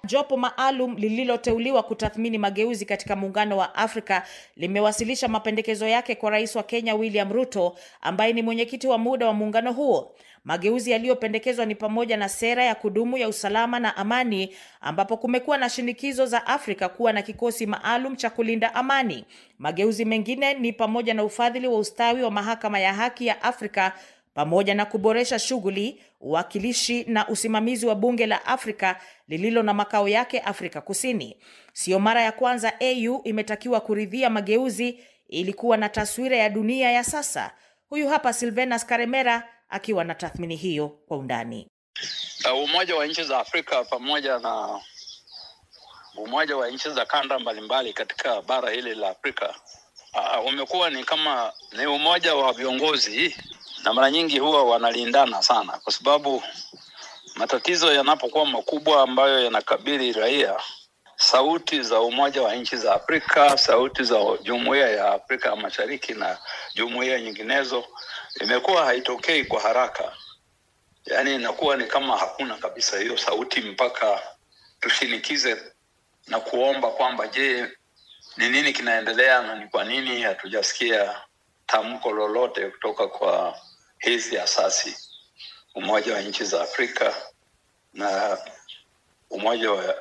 jopo maalum lililoteuliwa kutathmini mageuzi katika muungano wa Afrika limewasilisha mapendekezo yake kwa Rais wa Kenya William Ruto, ambaye ni mwenyekiti wa muda wa muungano huo. Mageuzi yaliyopendekezwa ni pamoja na sera ya kudumu ya usalama na amani, ambapo kumekuwa na shinikizo za Afrika kuwa na kikosi maalum cha kulinda amani. Mageuzi mengine ni pamoja na ufadhili wa ustawi wa mahakama ya haki ya Afrika, pamoja na kuboresha shughuli, uwakilishi na usimamizi wa bunge la Afrika lililo na makao yake Afrika Kusini. Sio mara ya kwanza AU imetakiwa kuridhia mageuzi ili kuwa na taswira ya dunia ya sasa. Huyu hapa Silvanus Karemera akiwa na tathmini hiyo kwa undani. Umoja wa nchi za Afrika pamoja na umoja wa nchi za kanda mbalimbali katika bara hili la Afrika umekuwa ni kama ni umoja wa viongozi, na mara nyingi huwa wanalindana sana, kwa sababu matatizo yanapokuwa makubwa ambayo yanakabili raia, sauti za umoja wa nchi za Afrika, sauti za Jumuiya ya Afrika Mashariki na jumuiya nyinginezo imekuwa haitokei kwa haraka. Yaani inakuwa ni kama hakuna kabisa hiyo sauti mpaka tushinikize na kuomba kwamba je, ni nini kinaendelea na ni kwa nini hatujasikia tamko lolote kutoka kwa hizi asasi, umoja wa nchi za Afrika na umoja wa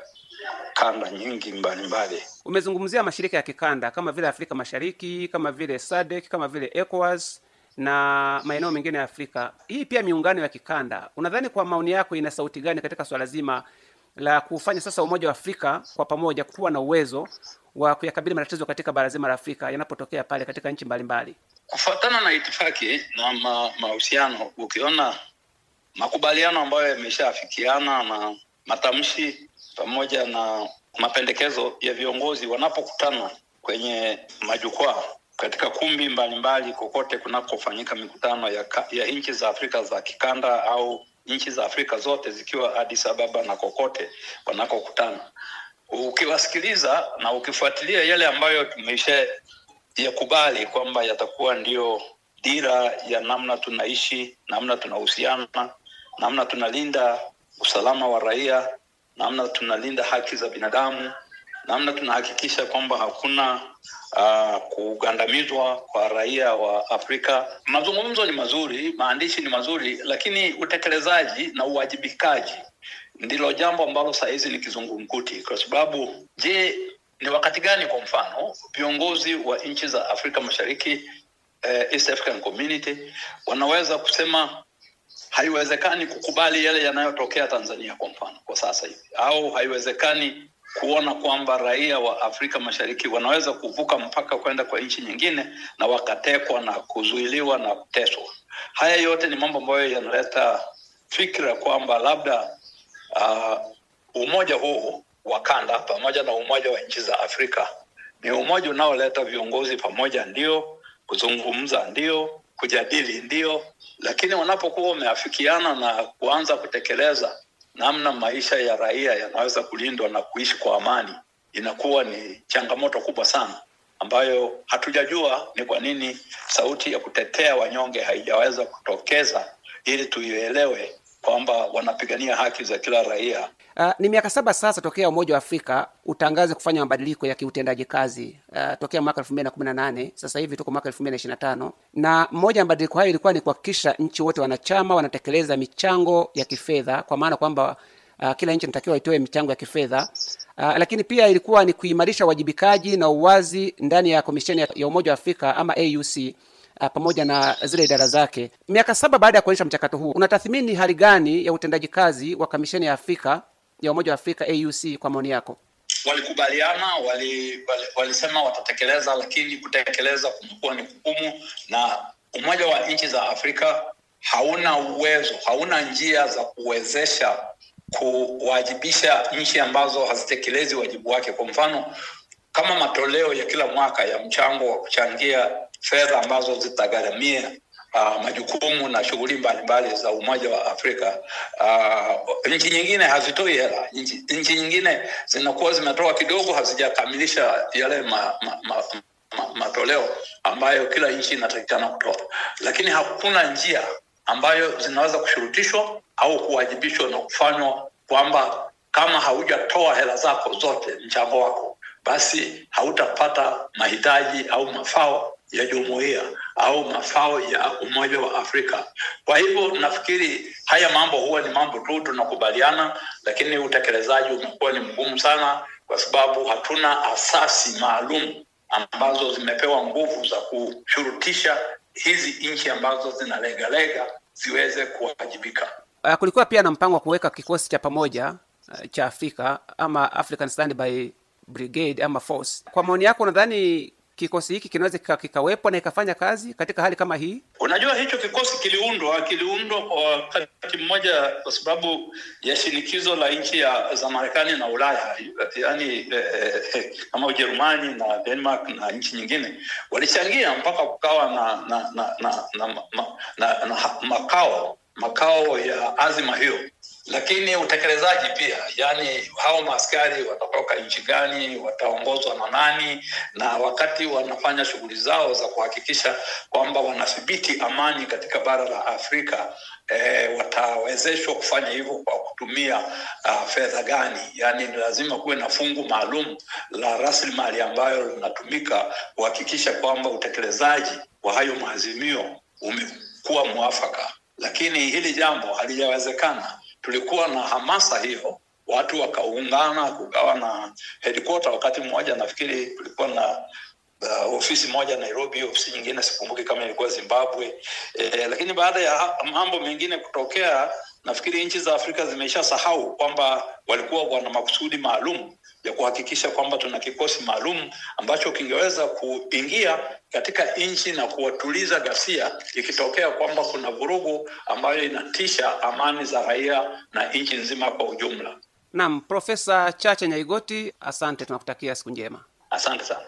kanda nyingi mbalimbali. Umezungumzia mashirika ya kikanda kama vile Afrika Mashariki, kama vile SADC, kama vile ECOWAS na maeneo mengine ya Afrika. Hii pia miungano ya kikanda, unadhani kwa maoni yako ina sauti gani katika swala zima la kufanya sasa umoja wa Afrika kwa pamoja kuwa na uwezo wa kuyakabili matatizo katika bara zima la Afrika yanapotokea pale katika nchi mbalimbali? Kufuatana na itifaki na mahusiano, ukiona makubaliano ambayo yameshaafikiana na matamshi pamoja na mapendekezo ya viongozi wanapokutana kwenye majukwaa katika kumbi mbalimbali kokote kunakofanyika mikutano ya nchi za Afrika za kikanda au nchi za Afrika zote zikiwa Addis Ababa na kokote wanakokutana, ukiwasikiliza na ukifuatilia yale ambayo tumesha yakubali kwamba yatakuwa ndio dira ya namna tunaishi, namna tunahusiana, namna tunalinda usalama wa raia, namna tunalinda haki za binadamu, namna tunahakikisha kwamba hakuna kugandamizwa kwa raia wa Afrika. Mazungumzo ni mazuri, maandishi ni mazuri, lakini utekelezaji na uwajibikaji ndilo jambo ambalo saa hizi ni kizungumkuti. Kwa sababu je, ni wakati gani kwa mfano viongozi wa nchi za Afrika Mashariki, East African Community, wanaweza kusema haiwezekani kukubali yale yanayotokea Tanzania kwa mfano kwa sasa hivi, au haiwezekani kuona kwamba raia wa Afrika Mashariki wanaweza kuvuka mpaka kwenda kwa nchi nyingine na wakatekwa na kuzuiliwa na kuteswa. Haya yote ni mambo ambayo yanaleta fikra kwamba labda umoja huu wa kanda pamoja na umoja wa nchi za Afrika ni umoja unaoleta viongozi pamoja, ndio kuzungumza, ndio kujadili, ndio, lakini wanapokuwa wameafikiana na kuanza kutekeleza namna maisha ya raia yanaweza kulindwa na kuishi kwa amani, inakuwa ni changamoto kubwa sana ambayo hatujajua ni kwa nini sauti ya kutetea wanyonge haijaweza kutokeza ili tuielewe kwamba wanapigania haki za kila raia. Ni miaka 7 sasa tokea Umoja wa Afrika utangaze kufanya mabadiliko ya kiutendaji kazi, tokea mwaka 2018. Sasa hivi tuko mwaka 2025, na mmoja mabadiliko hayo ilikuwa ni kuhakikisha nchi wote wanachama wanatekeleza michango ya kifedha, kwa maana kwamba kila nchi inatakiwa itoe michango ya kifedha. Lakini pia ilikuwa ni kuimarisha wajibikaji na uwazi ndani ya Komisheni ya Umoja wa Afrika ama AUC pamoja na zile idara zake. Miaka 7 baada ya kuanzisha mchakato huu, unatathmini hali gani ya utendaji kazi wa Komisheni ya Afrika ya Umoja wa Afrika AUC kwa maoni yako? Walikubaliana, walisema watatekeleza, lakini kutekeleza kumekuwa ni kugumu, na Umoja wa nchi za Afrika hauna uwezo, hauna njia za kuwezesha kuwajibisha nchi ambazo hazitekelezi wajibu wake. Kwa mfano, kama matoleo ya kila mwaka ya mchango wa kuchangia fedha ambazo zitagharamia majukumu na shughuli mbalimbali za Umoja wa Afrika, nchi nyingine hazitoi hela. Nchi nyingine zinakuwa zimetoa kidogo, hazijakamilisha yale matoleo ambayo kila nchi inatakikana kutoa. Lakini hakuna njia ambayo zinaweza kushurutishwa au kuwajibishwa na kufanywa kwamba kama haujatoa hela zako zote, mchango wako, basi hautapata mahitaji au mafao ya jumuiya au mafao ya Umoja wa Afrika. Kwa hivyo nafikiri haya mambo huwa ni mambo tu tunakubaliana, lakini utekelezaji umekuwa ni mgumu sana kwa sababu hatuna asasi maalum ambazo zimepewa nguvu za kushurutisha hizi nchi ambazo zinalegalega ziweze kuwajibika. Kulikuwa pia na mpango wa kuweka kikosi cha pamoja cha Afrika ama African Standby Brigade ama Force. Kwa maoni yako, nadhani kikosi hiki kinaweza kikawepo na ikafanya kazi katika hali kama hii? Unajua, hicho kikosi kiliundwa kwa wakati mmoja kwa sababu ya shinikizo la nchi za Marekani na Ulaya, yani kama Ujerumani na Denmark na nchi nyingine walichangia mpaka kukawa na makao ya azima hiyo. Lakini utekelezaji pia, yani hao maaskari watatoka nchi gani, wataongozwa na nani, na wakati wanafanya shughuli zao za kuhakikisha kwamba wanadhibiti amani katika bara la Afrika, watawezeshwa kufanya hivyo kwa kutumia fedha gani? Yani ni lazima kuwe na fungu maalum la rasilimali ambayo linatumika kuhakikisha kwamba utekelezaji wa hayo maazimio umekuwa mwafaka. Lakini hili jambo halijawezekana. Tulikuwa na hamasa hiyo, watu wakaungana kugawa na headquarter. Wakati mmoja nafikiri tulikuwa na ofisi moja Nairobi, ofisi nyingine sikumbuki kama ilikuwa Zimbabwe. Lakini baada ya mambo mengine kutokea, nafikiri nchi za Afrika zimeshasahau kwamba walikuwa wana makusudi maalum ya kuhakikisha kwamba tuna kikosi maalum ambacho kingeweza kuingia katika nchi na kuwatuliza ghasia ikitokea kwamba kuna vurugu ambayo inatisha amani za raia na nchi nzima kwa ujumla. Naam, Profesa Chacha Nyaigoti, asante, tunakutakia siku njema. Asante sana.